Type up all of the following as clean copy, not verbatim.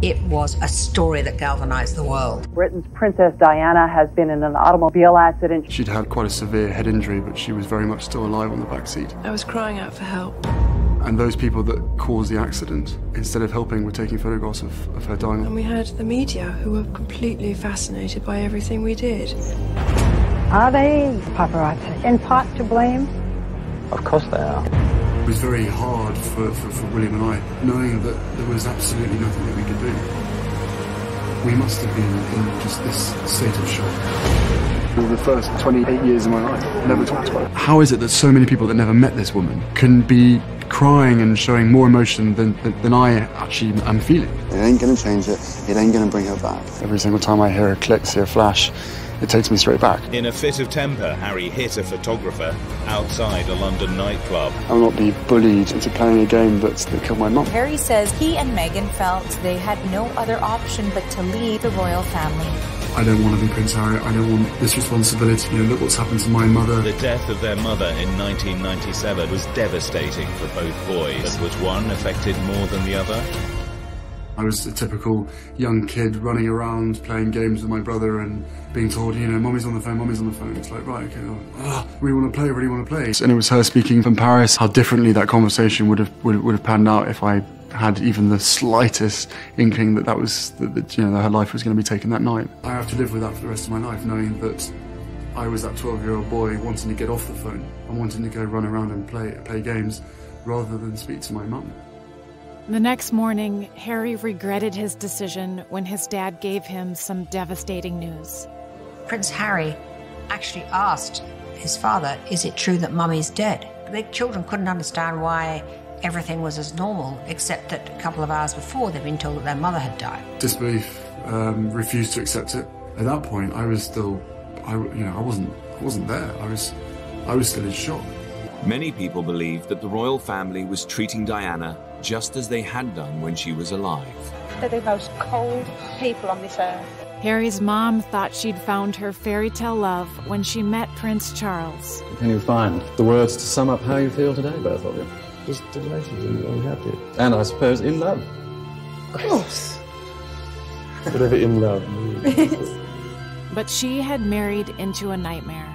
It was a story that galvanised the world. Britain's Princess Diana has been in an automobile accident. She'd had quite a severe head injury, but she was very much still alive on the back seat. I was crying out for help. And those people that caused the accident, instead of helping, were taking photographs of her dying. And we had the media who were completely fascinated by everything we did. Are they paparazzi in part to blame? Of course they are. It was very hard for William and I, knowing that there was absolutely nothing that we could do. We must have been in just this state of shock. For the first 28 years of my life, never talked about it. How is it that so many people that never met this woman can be crying and showing more emotion than I actually am feeling? It ain't going to change it. It ain't going to bring her back. Every single time I hear a click, see a flash, it takes me straight back. In a fit of temper, Harry hit a photographer outside a London nightclub. I will not be bullied into playing a game that killed my mum. Harry says he and Meghan felt they had no other option but to leave the royal family. I don't want to be Prince Harry. I don't want this responsibility. You know, look what's happened to my mother. The death of their mother in 1997 was devastating for both boys. Was one affected more than the other? I was a typical young kid running around playing games with my brother and being told, you know, Mummy's on the phone, Mummy's on the phone. It's like, right, okay, really want to play, really want to play. And it was her speaking from Paris, how differently that conversation would have panned out if I had even the slightest inkling that you know, that her life was going to be taken that night. I have to live with that for the rest of my life, knowing that I was that 12-year-old boy wanting to get off the phone and wanting to go run around and play games rather than speak to my mum. The next morning, Harry regretted his decision when his dad gave him some devastating news. Prince Harry actually asked his father, is it true that Mummy's dead? The children couldn't understand why everything was as normal, except that a couple of hours before they'd been told that their mother had died. Disbelief, refused to accept it. At that point, I was still, I wasn't there. I was still in shock. Many people believed that the royal family was treating Diana just as they had done when she was alive. They're the most cold people on this earth. Harry's mom thought she'd found her fairy tale love when she met Prince Charles. Can you find the words to sum up how you feel today, both of you? Just delighted and happy. And I suppose in love. Of course. Whatever in love means. But she had married into a nightmare.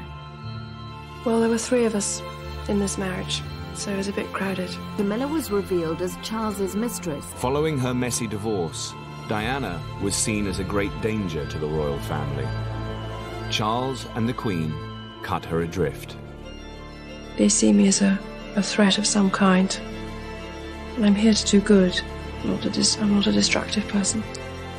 Well, there were three of us in this marriage, so it was a bit crowded. Camilla was revealed as Charles's mistress. Following her messy divorce, Diana was seen as a great danger to the royal family. Charles and the Queen cut her adrift. They see me as a threat of some kind. And I'm here to do good. I'm not a destructive person.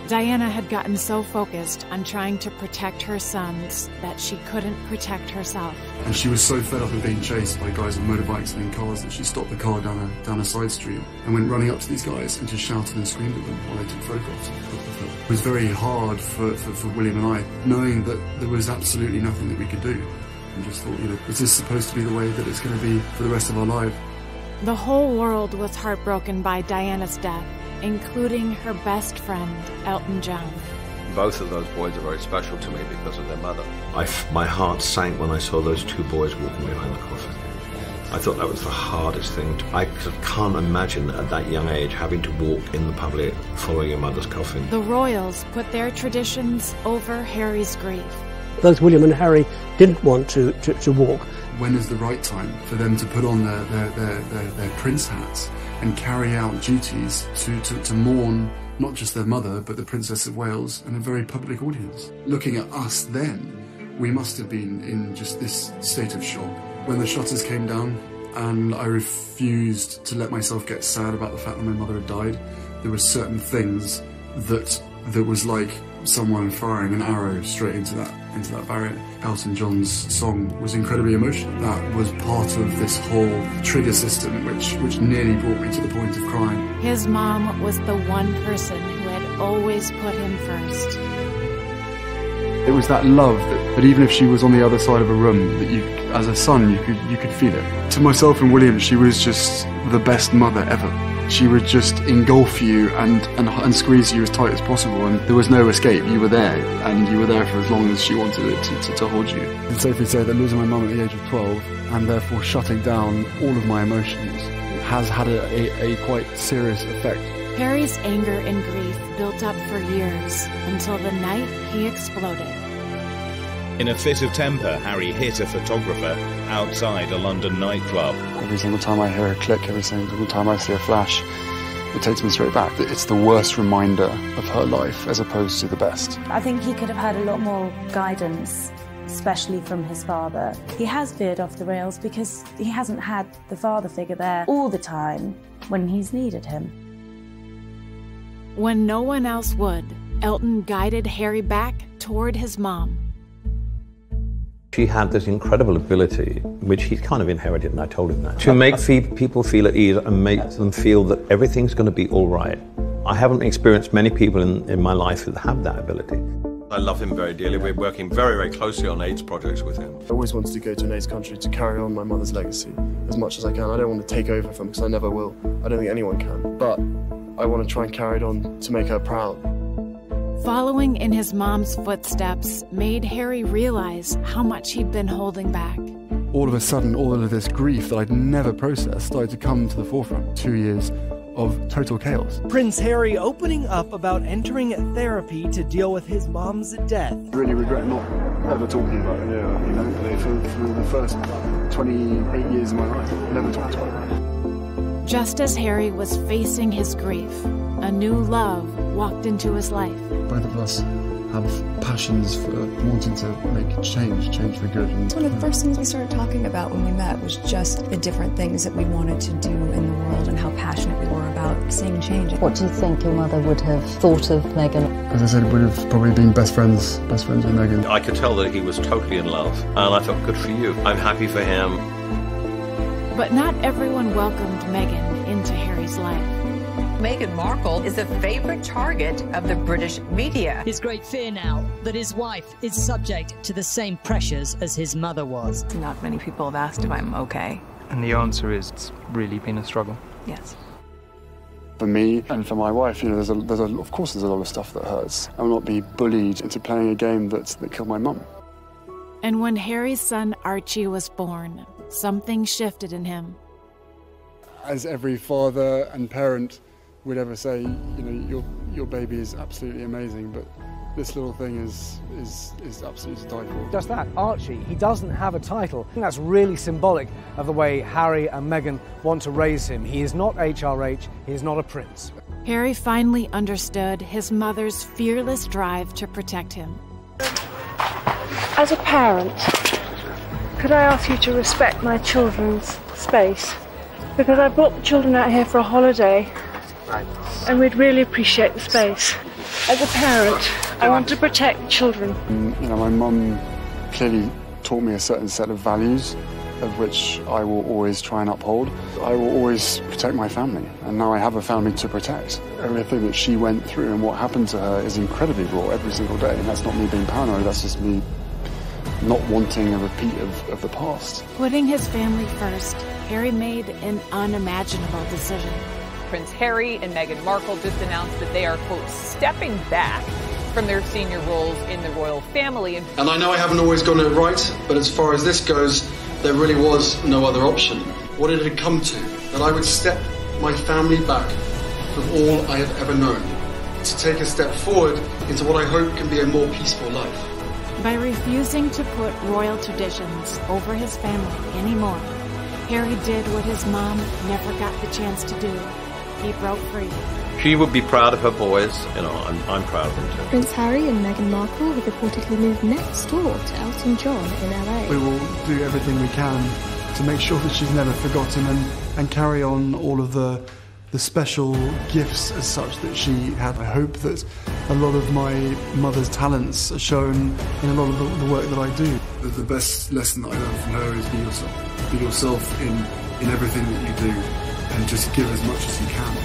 Diana had gotten so focused on trying to protect her sons that she couldn't protect herself. And she was so fed up of being chased by guys on motorbikes and in cars that she stopped the car down a side street and went running up to these guys and just shouted and screamed at them while they took photographs of her. It was very hard for William and I, knowing that there was absolutely nothing that we could do. And just thought, you know, is this supposed to be the way that it's going to be for the rest of our life? The whole world was heartbroken by Diana's death, including her best friend, Elton John. Both of those boys are very special to me because of their mother. My heart sank when I saw those two boys walking behind the coffin. I thought that was the hardest thing. I can't imagine at that young age having to walk in the public following your mother's coffin. The royals put their traditions over Harry's grief. Both William and Harry didn't want to walk. When is the right time for them to put on their prince hats and carry out duties to mourn not just their mother, but the Princess of Wales in a very public audience? Looking at us then, we must have been in just this state of shock. When the shutters came down and I refused to let myself get sad about the fact that my mother had died, there were certain things that was like someone firing an arrow straight into that barrier. Elton John's song was incredibly emotional. That was part of this whole trigger system which nearly brought me to the point of crying. His mom was the one person who had always put him first. It was that love that even if she was on the other side of a room, that you, as a son, you could feel it. To myself and William, she was just the best mother ever. She would just engulf you and squeeze you as tight as possible, and there was no escape. You were there, and you were there for as long as she wanted it to hold you. It's safe to say that losing my mum at the age of 12, and therefore shutting down all of my emotions, has had a quite serious effect Harry's anger and grief built up for years until the night he exploded. In a fit of temper, Harry hit a photographer outside a London nightclub. Every single time I hear a click, every single time I see a flash, it takes me straight back. It's the worst reminder of her life as opposed to the best. I think he could have had a lot more guidance, especially from his father. He has veered off the rails because he hasn't had the father figure there all the time when he's needed him. When no one else would, Elton guided Harry back toward his mom. She had this incredible ability, which he kind of inherited, and I told him that, to make people feel at ease and make them feel that everything's going to be all right. I haven't experienced many people in my life that have that ability. I love him very dearly. We're working very, very closely on AIDS projects with him. I always wanted to go to an AIDS country to carry on my mother's legacy as much as I can. I don't want to take over from her because I never will. I don't think anyone can. But I want to try and carry it on to make her proud. Following in his mom's footsteps made Harry realize how much he'd been holding back. All of a sudden, all of this grief that I'd never processed started to come to the forefront. 2 years of total chaos. Prince Harry opening up about entering therapy to deal with his mom's death. Really regret not ever talking about it. Yeah, you know, for the first 28 years of my life, I never talked about it. Just as Harry was facing his grief, a new love walked into his life. Both of us have passions for wanting to make change for good. And one of the first things we started talking about when we met was just the different things that we wanted to do in the world and how passionate we were about seeing change. What do you think your mother would have thought of Meghan? As I said, we'd have probably been best friends with Meghan. I could tell that he was totally in love, and I thought, good for you. I'm happy for him. But not everyone welcomed Meghan into Harry's life. Meghan Markle is a favourite target of the British media. His great fear now that his wife is subject to the same pressures as his mother was. Not many people have asked if I'm okay. And the answer is it's really been a struggle. Yes. For me and for my wife, you know, of course there's a lot of stuff that hurts. I will not be bullied into playing a game that killed my mum. And when Harry's son Archie was born, something shifted in him. As every father and parent would ever say, you know, your baby is absolutely amazing, but this little thing is absolutely to die for. Just that, Archie, he doesn't have a title. I think that's really symbolic of the way Harry and Meghan want to raise him. He is not HRH, he is not a prince. Harry finally understood his mother's fearless drive to protect him. As a parent, could I ask you to respect my children's space? Because I brought the children out here for a holiday. And we'd really appreciate the space. As a parent, I want to protect the children. You know, my mum clearly taught me a certain set of values, of which I will always try and uphold. I will always protect my family, and now I have a family to protect. Everything that she went through and what happened to her is incredibly raw every single day, and that's not me being paranoid, that's just me not wanting a repeat of the past. Putting his family first, Harry made an unimaginable decision. Prince Harry and Meghan Markle just announced that they are, quote, stepping back from their senior roles in the royal family. And I know I haven't always got it right, but as far as this goes, there really was no other option. What did it come to? That I would step my family back from all I have ever known, to take a step forward into what I hope can be a more peaceful life. By refusing to put royal traditions over his family anymore, Harry did what his mom never got the chance to do. He broke free. She would be proud of her boys. You know, I'm proud of them too. Prince Harry and Meghan Markle have reportedly moved next door to Elton John in LA. We will do everything we can to make sure that she's never forgotten and carry on all of the special gifts as such that she had. I hope that a lot of my mother's talents are shown in a lot of the work that I do. The best lesson that I learned from her is be yourself. Be yourself in everything that you do, and just give as much as you can.